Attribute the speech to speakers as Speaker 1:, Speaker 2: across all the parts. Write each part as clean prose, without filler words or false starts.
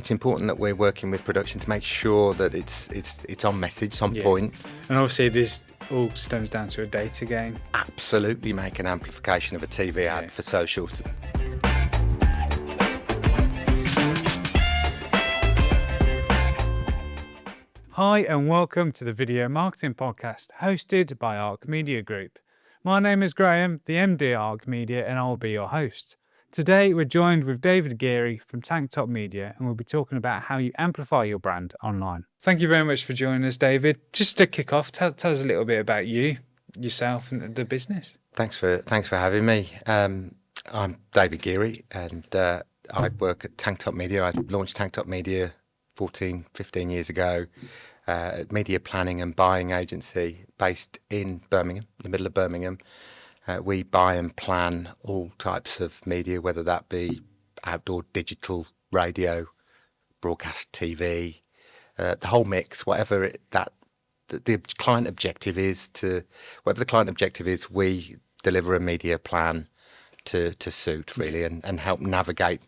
Speaker 1: It's important that we're working with production to make sure that it's on message, it's on point.
Speaker 2: And obviously this all stems down to a data game.
Speaker 1: Absolutely make an amplification of a TV ad for social.
Speaker 2: Hi and welcome to the Video Marketing Podcast hosted by Arc Media Group. My name is Graham, the MD Arc Media, and I'll be your host. Today we're joined with David Geary from Tank Top Media, and we'll be talking about how you amplify your brand online. Thank you very much for joining us, David. Just to kick off, tell us a little bit about yourself and the business.
Speaker 1: Thanks for having me. I'm David Geary, and I work at Tank Top Media. I launched Tank Top Media 15 years ago, a media planning and buying agency based in Birmingham, in the middle of Birmingham. We buy and plan all types of media, whether that be outdoor, digital, radio, broadcast TV, the whole mix, whatever the client objective is. Whatever the client objective is, we deliver a media plan to suit really, and help navigate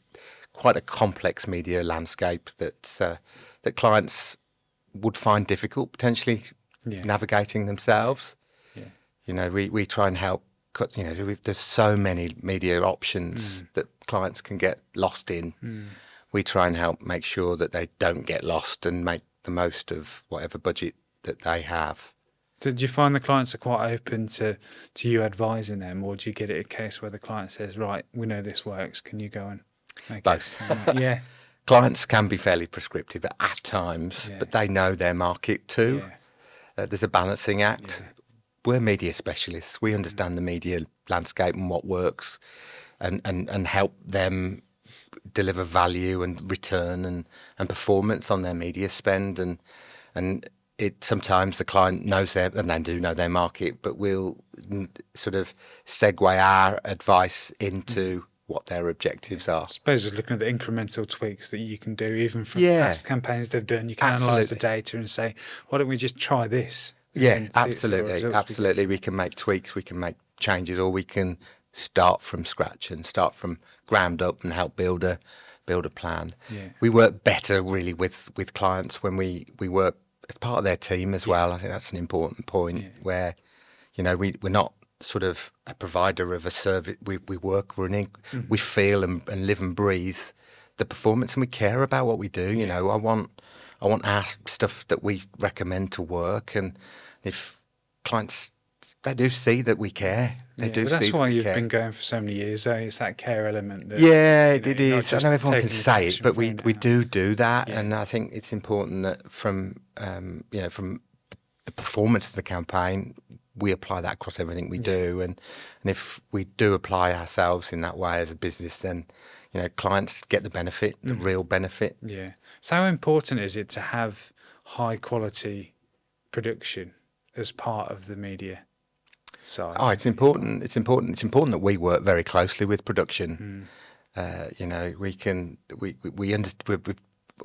Speaker 1: quite a complex media landscape that clients would find difficult potentially navigating themselves. You know, we try and help. There's so many media options that clients can get lost in. We try and help make sure that they don't get lost and make the most of whatever budget that they have.
Speaker 2: Did you find the clients are quite open to you advising them, or do you get it a case where the client says, right, we know this works, can you go and make
Speaker 1: both?
Speaker 2: Yeah.
Speaker 1: Clients can be fairly prescriptive at times, but they know their market too. There's a balancing act. We're media specialists. We understand the media landscape and what works, and help them deliver value and return and performance on their media spend. And it sometimes the client knows and they do know their market, but we'll sort of segue our advice into what their objectives are.
Speaker 2: I suppose it's looking at the incremental tweaks that you can do, even from past campaigns they've done. You can analyse the data and say, why don't we just try this?
Speaker 1: Yeah, absolutely. We can make tweaks, we can make changes, or we can start from scratch and start from ground up and help build a plan. We work better really with clients when we work as part of their team as well. I think that's an important point where, you know, we're not sort of a provider of a service. We work, we feel and live and breathe the performance, and we care about what we do. You know, I want our stuff that we recommend to work, and if clients, they do see that we care. They do see that we care.
Speaker 2: That's why you've been going for so many years, though. It's that care element. That,
Speaker 1: it is. I know everyone can say it, but we do that, and I think it's important that from the performance of the campaign, we apply that across everything we do, and if we do apply ourselves in that way as a business, then you know clients get the benefit, the real benefit.
Speaker 2: Yeah. So how important is it to have high quality production as part of the media side?
Speaker 1: Oh, it's important. It's important that we work very closely with production. You know, we've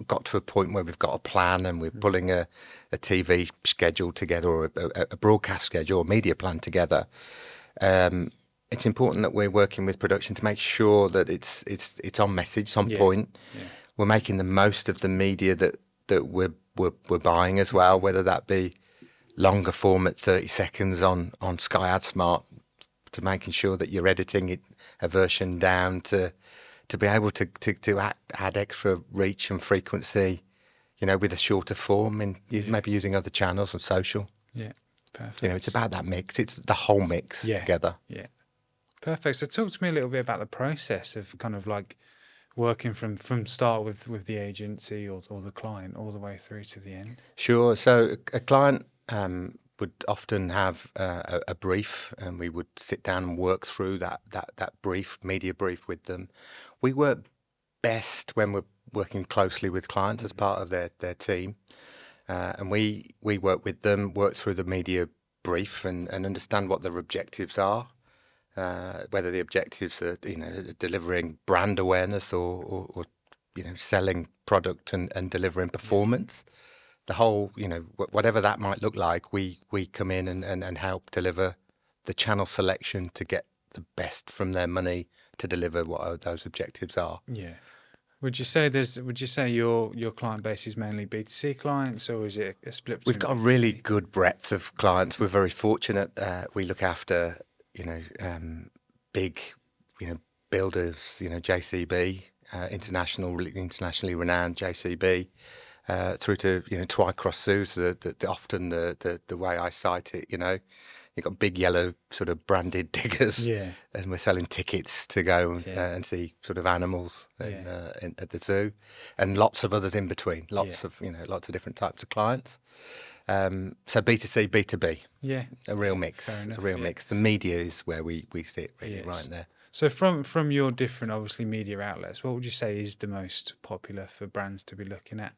Speaker 1: got to a point where we've got a plan, and we're pulling a TV schedule together, or a broadcast schedule, or media plan together. It's important that we're working with production to make sure that it's on message, it's on point. We're making the most of the media that we're buying as well, whether that be longer form at 30 seconds on Sky AdSmart, to making sure that you're editing it a version down to be able to add extra reach and frequency, you know, with a shorter form, and maybe using other channels and social. Yeah, perfect. You know, it's about that mix. It's the whole mix together.
Speaker 2: Yeah, perfect. So talk to me a little bit about the process of kind of like working from start with the agency or the client all the way through to the end.
Speaker 1: Sure. So a client would often have a brief, and we would sit down and work through that brief, media brief with them. We work best when we're working closely with clients as part of their team, and we work with them, work through the media brief, and understand what their objectives are, whether the objectives are delivering brand awareness or selling product and delivering performance. The whole, whatever that might look like, we come in and help deliver the channel selection to get the best from their money to deliver what those objectives are.
Speaker 2: Yeah. Would you say your client base is mainly B2C clients, or is it a split between
Speaker 1: We've got a
Speaker 2: B2C?
Speaker 1: really good breadth of clients. We're very fortunate. We look after, big, builders, JCB, internationally renowned JCB, through to, Twycross Zoos, often the way I cite it, you've got big yellow sort of branded diggers,
Speaker 2: Yeah.
Speaker 1: and we're selling tickets to go
Speaker 2: Yeah.
Speaker 1: and see sort of animals
Speaker 2: Yeah.
Speaker 1: at the zoo, and lots of others in between. Lots
Speaker 2: Yeah.
Speaker 1: of lots of different types of clients. So B2C, B2B,
Speaker 2: Yeah.
Speaker 1: a real
Speaker 2: Fair
Speaker 1: mix,
Speaker 2: enough,
Speaker 1: a real
Speaker 2: yeah.
Speaker 1: mix. The media is where we sit really
Speaker 2: Yes.
Speaker 1: right there.
Speaker 2: So from your different, obviously, media outlets, what would you say is the most popular for brands to be looking at,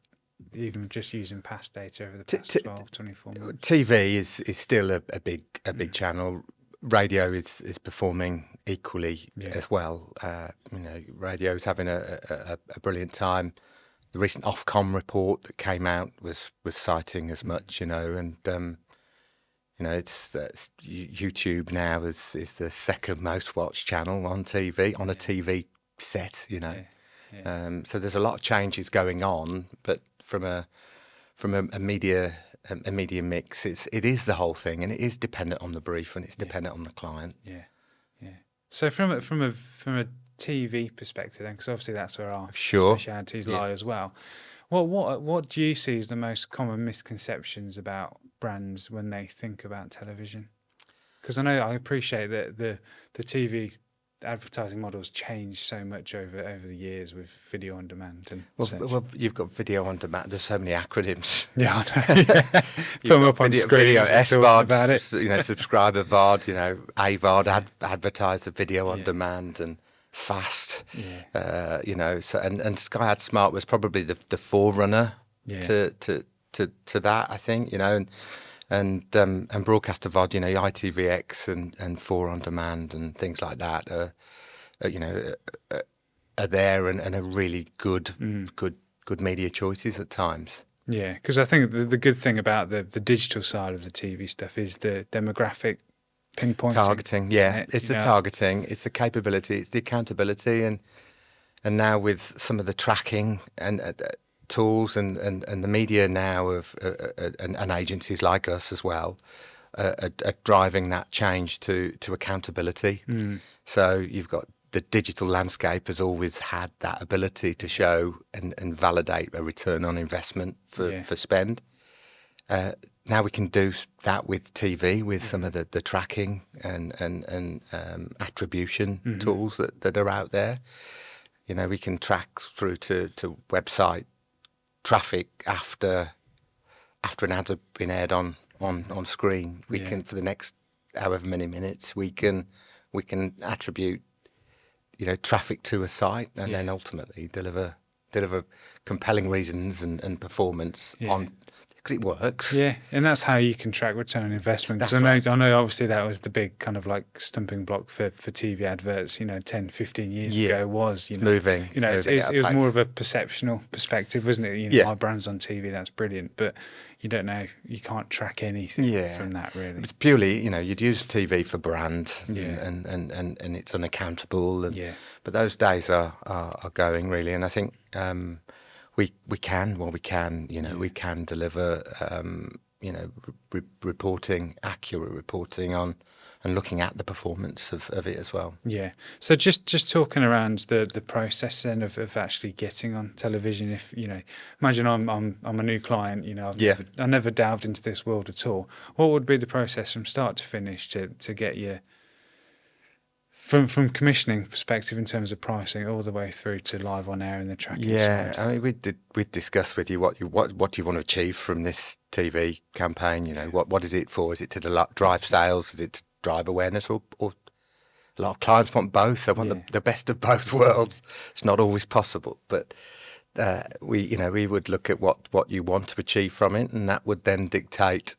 Speaker 2: even just using past data over the past 12, 24 months?
Speaker 1: TV is still a big channel. Radio is performing equally as well. Radio is having a brilliant time. The recent Ofcom report that came out was citing as much, and it's YouTube now is the second most watched channel on TV, on a TV set, so there's a lot of changes going on, but from a media mix, it is the whole thing, and it is dependent on the brief, and it's dependent on the client.
Speaker 2: Yeah. So from a TV perspective, then, because obviously that's where our
Speaker 1: Sure.
Speaker 2: specialities
Speaker 1: Yeah.
Speaker 2: lie as well. What do you see as the most common misconceptions about brands when they think about television? Because I appreciate that the TV advertising models changed so much over the years with video on demand and such.
Speaker 1: Well, you've got video on demand. There's so many acronyms.
Speaker 2: Yeah, I know. Put them up on
Speaker 1: video,
Speaker 2: screens
Speaker 1: video
Speaker 2: and talking
Speaker 1: SVOD,
Speaker 2: about it.
Speaker 1: subscriber VOD, AVOD, advertise the video on demand, and fast. So and Sky Ad Smart was probably the forerunner to that, I think, and broadcaster VOD, ITVX and 4 on demand and things like that are there and are really good media choices at times.
Speaker 2: Yeah, because I think the good thing about the digital side of the TV stuff is the demographic pinpointing.
Speaker 1: Targeting, it's the targeting, it's the capability, it's the accountability, and now with some of the tracking and tools and the media now and agencies like us as well are driving that change to accountability. So you've got the digital landscape has always had that ability to show and validate a return on investment for spend. Now we can do that with TV, with some of the tracking and attribution tools that are out there. We can track through to website traffic after an ad's been aired on screen. We can, for the next however many minutes, we can attribute traffic to a site, and then ultimately deliver compelling reasons and performance on, because it works.
Speaker 2: Yeah, and that's how you can track return on investment. Because I know obviously that was the big kind of like stumbling block for TV adverts, 10, 15 years ago was,
Speaker 1: moving.
Speaker 2: It was more of a perceptional perspective, wasn't it? My brand's on TV, that's brilliant. But you don't know, you can't track anything from that really.
Speaker 1: It's purely, you'd use TV for brand and it's unaccountable. But those days are going really. And I think we can deliver, accurate reporting on and looking at the performance of it as well.
Speaker 2: Yeah. So just talking around the process then of actually getting on television. If imagine I'm a new client. I've never delved into this world at all. What would be the process from start to finish to get you from commissioning perspective in terms of pricing all the way through to live on air and the tracking side?
Speaker 1: I mean, we discussed with you what do you want to achieve from this TV campaign. What is it for? Is it to drive sales? Is it to drive awareness? Or a lot of clients want both. They want the best of both worlds. It's not always possible, but we would look at what you want to achieve from it, and that would then dictate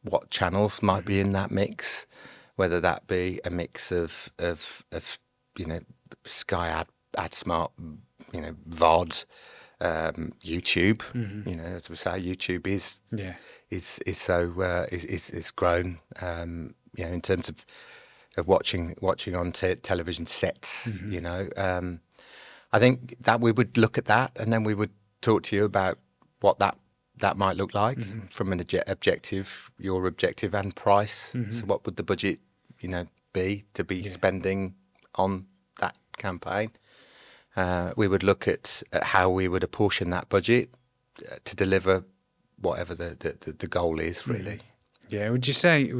Speaker 1: what channels might be in that mix. Whether that be a mix of Sky Ad Smart, VOD, YouTube. As we say, YouTube is grown. In terms of watching on television sets. I think that we would look at that, and then we would talk to you about what that might look like from an objective, your objective, and price. So what would the budget, be to be spending on that campaign? We would look at how we would apportion that budget to deliver whatever the goal is, really.
Speaker 2: Yeah, would you say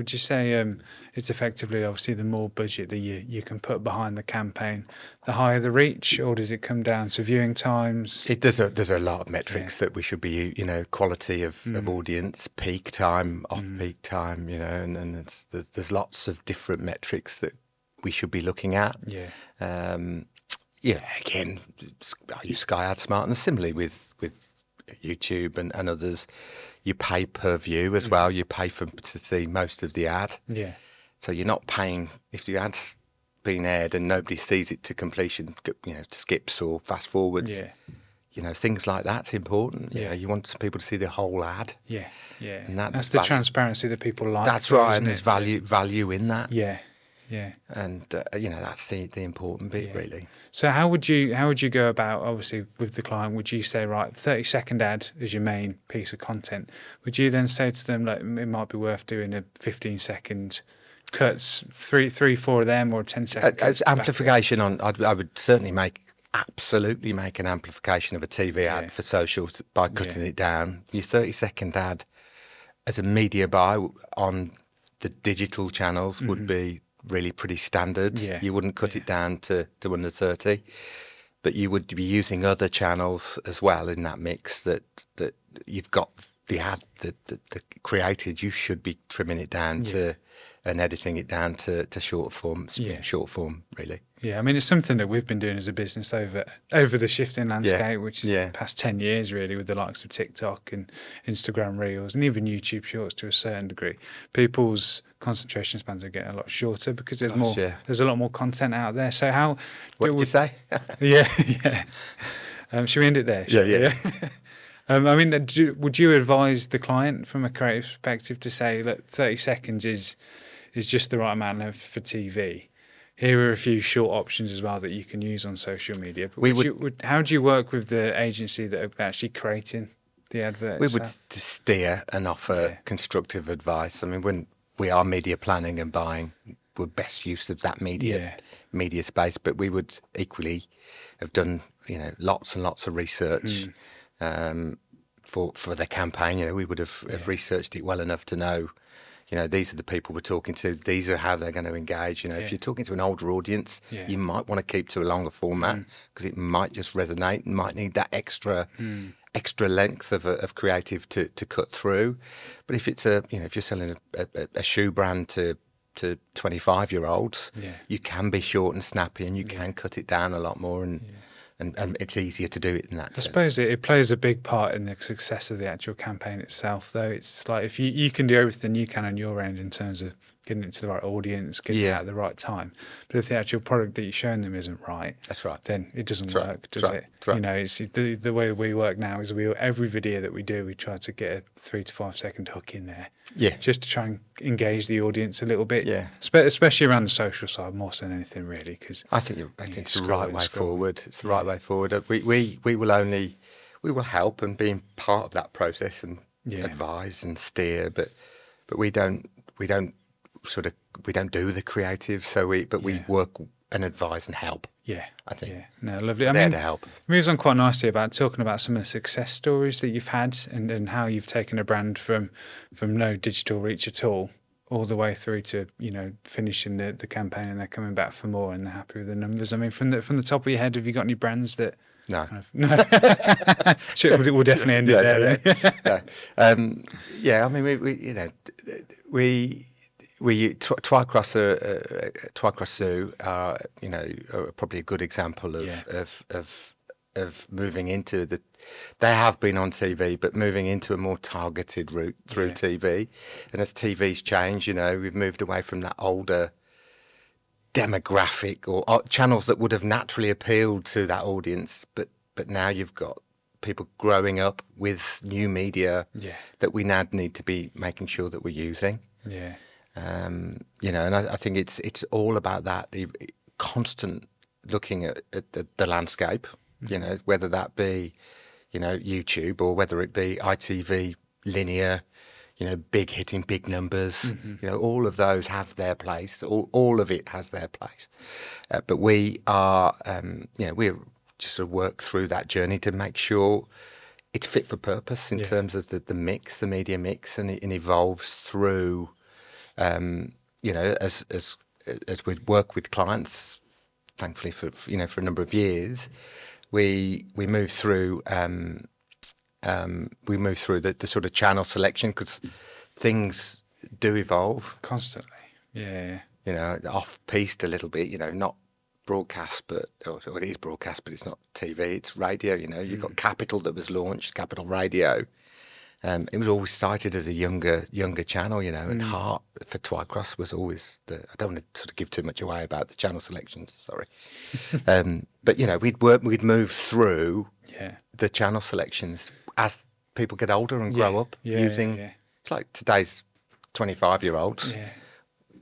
Speaker 2: it's effectively, obviously, the more budget that you can put behind the campaign, the higher the reach, or does it come down to viewing times?
Speaker 1: There's a lot of metrics that we should be, quality of audience, peak time, off-peak time, and there's lots of different metrics that we should be looking at.
Speaker 2: Yeah.
Speaker 1: Again, I use Sky Ad Smart, and similarly with YouTube and others, you pay per view as well. You pay to see most of the ad.
Speaker 2: Yeah.
Speaker 1: So you're not paying if the ad's been aired and nobody sees it to completion, skips or fast forwards.
Speaker 2: Yeah.
Speaker 1: Things like that's important.
Speaker 2: Yeah.
Speaker 1: You want people to see the whole ad.
Speaker 2: Yeah. Yeah.
Speaker 1: And
Speaker 2: that's the transparency that people like.
Speaker 1: That's right, and there's value in that.
Speaker 2: Yeah. Yeah.
Speaker 1: And that's the important bit, really.
Speaker 2: So how would you go about, obviously, with the client? Would you say, right, 30-second ad is your main piece of content? Would you then say to them, like, it might be worth doing a 15-second cuts, three, 4 of them, or a 10-second
Speaker 1: as amplification I would certainly absolutely make an amplification of a TV ad for social by cutting it down. Your 30-second ad as a media buy on the digital channels would be really pretty standard. You wouldn't cut it down to under 30, but you would be using other channels as well in that mix that you've got the ad that created. You should be trimming it down to and editing it down to short form, really.
Speaker 2: Yeah, I mean, it's something that we've been doing as a business over the shifting landscape, which is the past 10 years, really, with the likes of TikTok and Instagram Reels and even YouTube Shorts to a certain degree. People's concentration spans are getting a lot shorter because there's a lot more content out there. So how...
Speaker 1: What did you say?
Speaker 2: Yeah. Should we end it there?
Speaker 1: Yeah.
Speaker 2: I mean, would you advise the client from a creative perspective to say, look, 30 seconds is just the right amount length for TV? Here are a few short options as well that you can use on social media. But how do you work with the agency that are actually creating the advert?
Speaker 1: We would steer and offer constructive advice. I mean, when we are media planning and buying, we're best use of that media space. But we would equally have done, lots and lots of research for the campaign. We would have researched it well enough to know. These are the people we're talking to. These are how they're going to engage. If you're talking to an older audience, you might want to keep to a longer format because it might just resonate and might need that extra length of creative to cut through. But if it's if you're selling a shoe brand to 25-year-olds, you can be short and snappy, and you can cut it down a lot more, and it's easier to do it in that sense.
Speaker 2: I suppose it plays a big part in the success of the actual campaign itself, though. It's like if you can do everything you can on your end in terms of getting it to the right audience, getting it at the right time. But if the actual product that you're showing them isn't right,
Speaker 1: that's right,
Speaker 2: then it doesn't work, does it? It's the way we work now is every video that we do, we try to get a 3 to 5 second hook in there, just to try and engage the audience a little bit, especially around the social side more so than anything, really. Because
Speaker 1: I think it's the right way forward. It's the right way forward. We will help and be part of that process and advise and steer, but we don't do the creative. So we work and advise and help. I think.
Speaker 2: No, lovely.
Speaker 1: There to help.
Speaker 2: Moves on quite nicely about talking about some of the success stories that you've had and how you've taken a brand from no digital reach at all the way through to finishing the campaign and they're coming back for more and they're happy with the numbers. I mean, from the top of your head, have you got any brands that?
Speaker 1: No.
Speaker 2: Sure, we'll definitely end it there.
Speaker 1: I mean, we Twycross Zoo are probably a good example of moving into they have been on TV, but moving into a more targeted route through TV. And as TV's changed, we've moved away from that older demographic or channels that would have naturally appealed to that audience, but now you've got people growing up with new media that we now need to be making sure that we're using. And I think it's all about that, the constant looking at the landscape you know, whether that be, you know, YouTube or whether it be ITV linear, you know, big hitting big numbers, you know, all of those have their place. All of it has their place. But we are, you know, we're just sort of work through that journey to make sure it's fit for purpose in terms of the mix, the media mix, and it evolves through, you know, as we work with clients, thankfully for you know, for a number of years, we move through the sort of channel selection, because things do evolve
Speaker 2: Constantly. Yeah.
Speaker 1: you know, off-piste a little bit, you know, not broadcast, but or it is broadcast, but it's not TV, it's radio. You know, you've got Capital that was launched, Capital Radio. It was always cited as a younger channel, you know, and Heart for Twycross was always I don't want to sort of give too much away about the channel selections, sorry. But you know, we'd move through the channel selections as people get older and grow up using. It's like today's 25-year-olds.
Speaker 2: Yeah.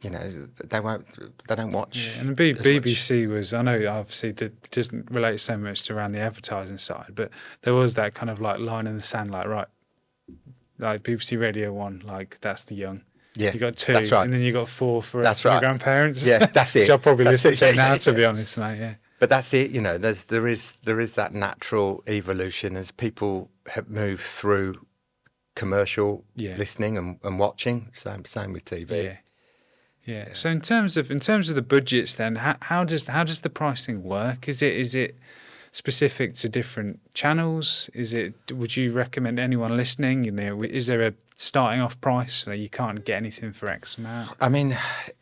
Speaker 1: You know, they don't watch.
Speaker 2: Yeah, and the BBC was, I know obviously that doesn't relate so much to around the advertising side, but there was that kind of like line in the sand, like, right, like BBC Radio 1, like that's the young.
Speaker 1: Yeah,
Speaker 2: you got 2,
Speaker 1: that's right.
Speaker 2: and then you got 4 for
Speaker 1: that's
Speaker 2: your
Speaker 1: right.
Speaker 2: grandparents.
Speaker 1: Yeah, that's it.
Speaker 2: Which I'll probably
Speaker 1: that's
Speaker 2: listen
Speaker 1: it.
Speaker 2: to now, to be honest, mate. Yeah.
Speaker 1: But that's it. You know, there is that natural evolution as people have moved through commercial listening and watching. Same with TV.
Speaker 2: Yeah. Yeah. So in terms of the budgets, then how does the pricing work? Is it specific to different channels? Would you recommend anyone listening? You know, is there a starting off price so you can't get anything for X amount?
Speaker 1: I mean,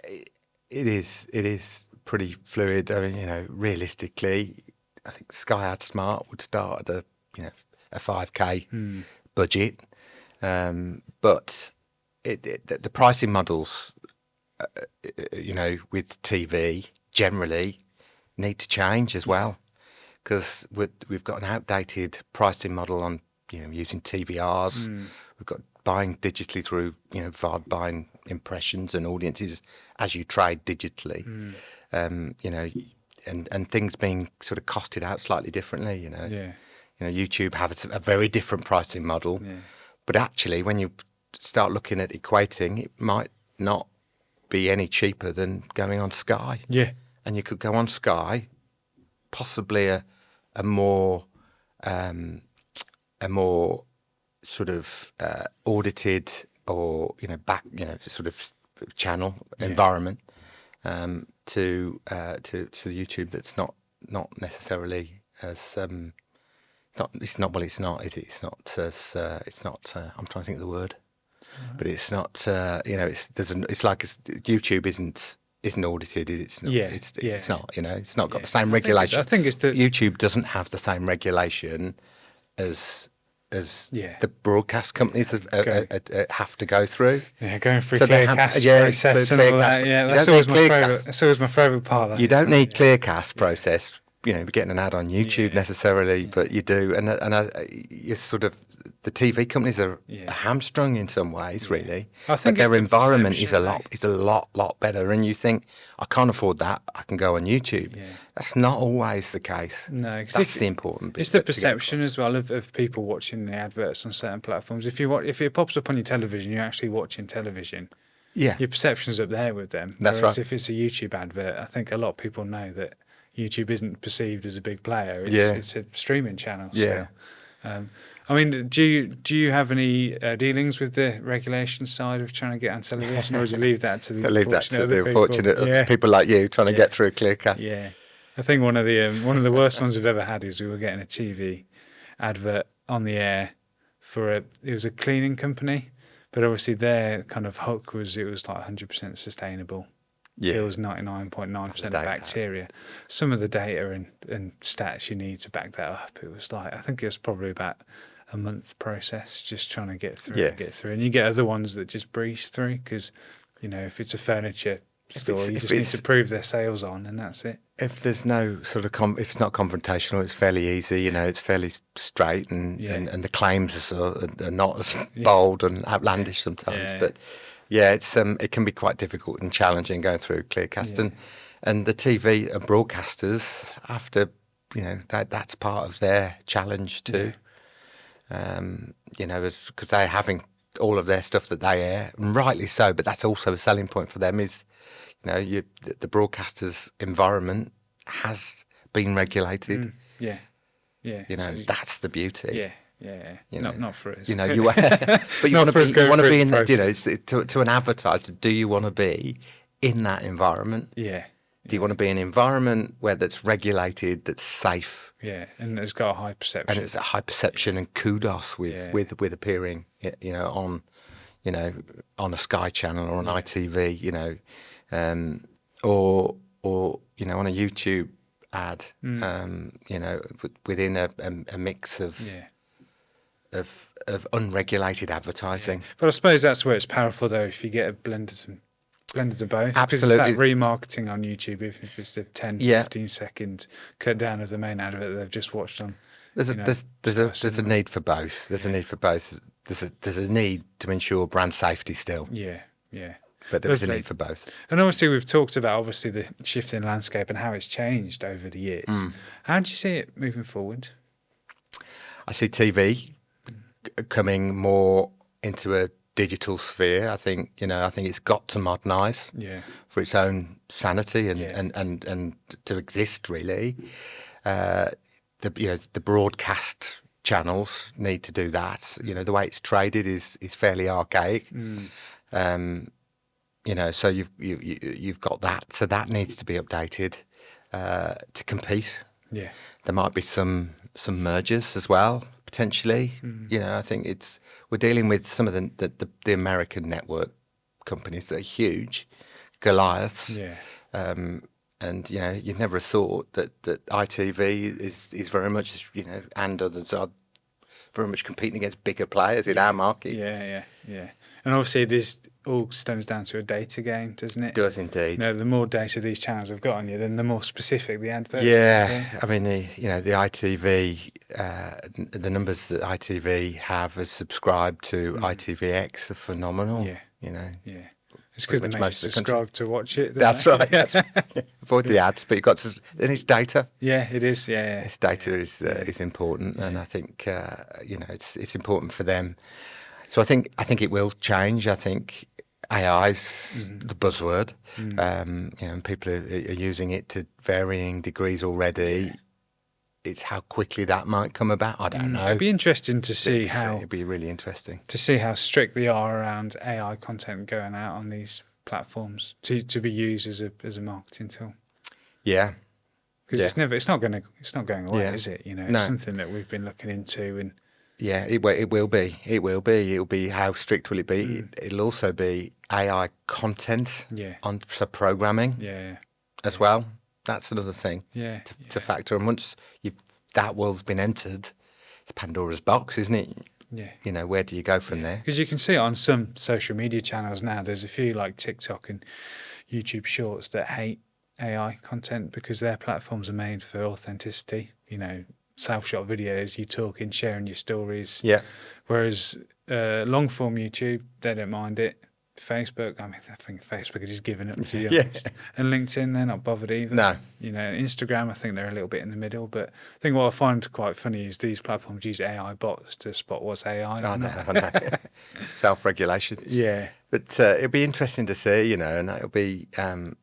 Speaker 1: it is pretty fluid. I mean, you know, realistically, I think Sky Ad Smart would start at a 5K budget, but the pricing models, you know, with TV generally need to change as well, because we've got an outdated pricing model on, you know, using TVRs. We've got buying digitally through, you know, VOD, buying impressions and audiences as you trade digitally. You know, and things being sort of costed out slightly differently. You know, you know, YouTube has a very different pricing model, but actually, when you start looking at equating, it might not be any cheaper than going on Sky.
Speaker 2: Yeah.
Speaker 1: And you could go on Sky, possibly a more sort of audited or, you know, sort of channel environment to YouTube that's not necessarily as it's not I'm trying to think of the word. But it's not, you know, it's like YouTube isn't audited. It's not. It's not. You know, it's not got the same regulation.
Speaker 2: I think it's
Speaker 1: YouTube doesn't have the same regulation as the broadcast companies have to go through.
Speaker 2: Yeah, going through
Speaker 1: So they
Speaker 2: Clearcast
Speaker 1: have-
Speaker 2: process and all that. Yeah, that's always my favourite. That's always my favourite part.
Speaker 1: You don't need Clearcast process. You know, getting an ad on YouTube necessarily, but you do, and you sort of. The TV companies are hamstrung in some ways, really.
Speaker 2: I think
Speaker 1: but their environment is a lot better. And you think, I can't afford that, I can go on YouTube. Yeah. That's not always the case.
Speaker 2: No,
Speaker 1: that's the important bit.
Speaker 2: It's the perception as well of people watching the adverts on certain platforms. If it pops up on your television, you're actually watching television. Yeah, your perception's up there with them.
Speaker 1: That's
Speaker 2: Whereas
Speaker 1: right.
Speaker 2: if it's a YouTube advert, I think a lot of people know that YouTube isn't perceived as a big player. It's a streaming channel.
Speaker 1: Yeah.
Speaker 2: So. I mean, do you have any dealings with the regulation side of trying to get on television, or do you leave that to the
Speaker 1: unfortunate people like you trying to get through Clearcast?
Speaker 2: Yeah, I think one of the worst ones we've ever had is we were getting a TV advert on the air it was a cleaning company, but obviously their kind of hook was it was like 100% sustainable. Yeah. It was 99.9% bacteria. Some of the data and stats you need to back that up, it was like, I think it was probably about a month process just trying to get through. And you get other ones that just breeze through because, you know, if it's a furniture store, you just need to prove their sales on and that's it.
Speaker 1: If there's no sort of, if it's not confrontational, it's fairly easy, you know, it's fairly straight and the claims are not as bold and outlandish sometimes. But it's it can be quite difficult and challenging going through Clearcast, and the TV and broadcasters have to that's part of their challenge too. Because they're having all of their stuff that they air, and rightly so. But that's also a selling point for them. Is the broadcaster's environment has been regulated.
Speaker 2: Yeah. So
Speaker 1: that's the beauty.
Speaker 2: Yeah. Not for us.
Speaker 1: But you want to be in that. To an advertiser, do you want to be in that environment?
Speaker 2: Yeah.
Speaker 1: Do you want to be in an environment where that's regulated, that's safe?
Speaker 2: Yeah, and it's got a high perception.
Speaker 1: And it's a high perception and kudos with appearing, on a Sky channel or on ITV, or on a YouTube ad, within a mix of unregulated advertising.
Speaker 2: But I suppose that's where it's powerful, though, if you get a blended of both.
Speaker 1: Absolutely.
Speaker 2: Because it's that remarketing on YouTube, if it's a 10, 15 second cut down of the main advert that they've just watched on. There's
Speaker 1: a need for both. There's a need for both. There's a need to ensure brand safety still.
Speaker 2: Yeah.
Speaker 1: But there is a need for both.
Speaker 2: And obviously we've talked about the shift in landscape and how it's changed over the years. How do you see it moving forward?
Speaker 1: I see TV coming more into a digital sphere. I think it's got to modernise for its own sanity and to exist really. The broadcast channels need to do that. The way it's traded is fairly archaic. So you've got that. So that needs to be updated to compete.
Speaker 2: Yeah,
Speaker 1: there might be some mergers as well potentially. I think we're dealing with some of the American network companies that are huge, Goliaths.
Speaker 2: Yeah.
Speaker 1: And you'd never have thought that ITV is very much and others are very much competing against bigger players in our market.
Speaker 2: Yeah. And obviously it all stems down to a data game, doesn't it?
Speaker 1: It does indeed.
Speaker 2: The more data these channels have got on you, then the more specific the adverts.
Speaker 1: Yeah, I mean the ITV, the numbers that ITV have as subscribed to ITVX are phenomenal.
Speaker 2: Yeah. It's because they make subscribe to watch it.
Speaker 1: That's right. Avoid the ads, but and it's data.
Speaker 2: Yeah, it is. Yeah.
Speaker 1: It's data is important, and I think it's important for them. So I think it will change. I think AI's the buzzword, and people are using it to varying degrees already. Yeah. It's how quickly that might come about. I don't know.
Speaker 2: It'd be interesting to see
Speaker 1: it'd be really interesting
Speaker 2: to see how strict they are around AI content going out on these platforms to be used as a marketing tool.
Speaker 1: Yeah,
Speaker 2: because it's not going away, is it? It's something that we've been looking into, and
Speaker 1: it will be. It'll be how strict will it be? It'll also be AI content on programming as well. That's another thing to factor. And once that world's been entered, it's Pandora's box, isn't it? Yeah. Where do you go from there?
Speaker 2: Because you can see it on some social media channels now. There's a few like TikTok and YouTube Shorts that hate AI content because their platforms are made for authenticity. Self-shot videos, you talking, sharing your stories.
Speaker 1: Yeah.
Speaker 2: Whereas long-form YouTube, they don't mind it. Facebook, I think Facebook is just giving up, to be honest. And LinkedIn, they're not bothered either.
Speaker 1: No.
Speaker 2: Instagram, I think they're a little bit in the middle. But I think what I find quite funny is these platforms use AI bots to spot what's AI.
Speaker 1: I know. Self-regulation.
Speaker 2: Yeah.
Speaker 1: But it'll be interesting to see, and it'll be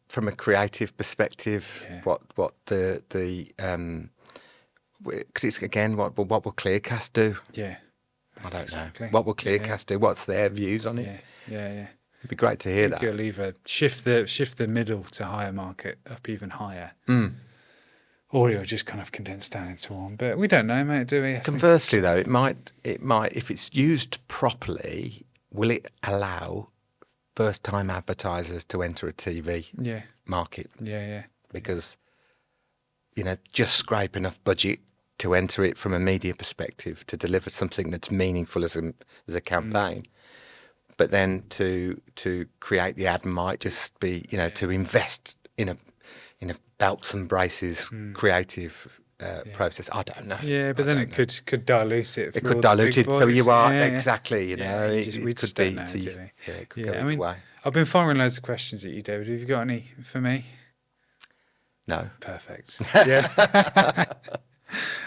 Speaker 1: from a creative perspective, what the because it's again what will Clearcast do?
Speaker 2: Yeah.
Speaker 1: I don't know. What will Clearcast do? What's their views on it?
Speaker 2: Yeah.
Speaker 1: It'd be great to hear that.
Speaker 2: You'll either shift the middle to higher market up even higher, or you'll just kind of condense down into one. But we don't know, mate, do we?
Speaker 1: Conversely, though, it might if it's used properly, will it allow first-time advertisers to enter a TV market?
Speaker 2: Yeah.
Speaker 1: Because just scrape enough budget to enter it from a media perspective to deliver something that's meaningful as a campaign. But then to create the ad might just be, to invest in a belts and braces creative process. I don't know.
Speaker 2: Yeah, but then it could dilute it.
Speaker 1: It could dilute it. So you are exactly.
Speaker 2: We
Speaker 1: it could
Speaker 2: don't
Speaker 1: be.
Speaker 2: know, do we?
Speaker 1: Yeah, it could go either way.
Speaker 2: I've been firing loads of questions at you, David. Have you got any for me?
Speaker 1: No.
Speaker 2: Perfect. Yeah.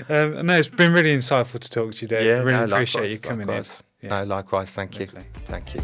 Speaker 2: No, it's been really insightful to talk to you, Dave. I really appreciate you coming
Speaker 1: likewise.
Speaker 2: in.
Speaker 1: No, likewise. Thank you.
Speaker 2: Lovely.
Speaker 1: Thank you.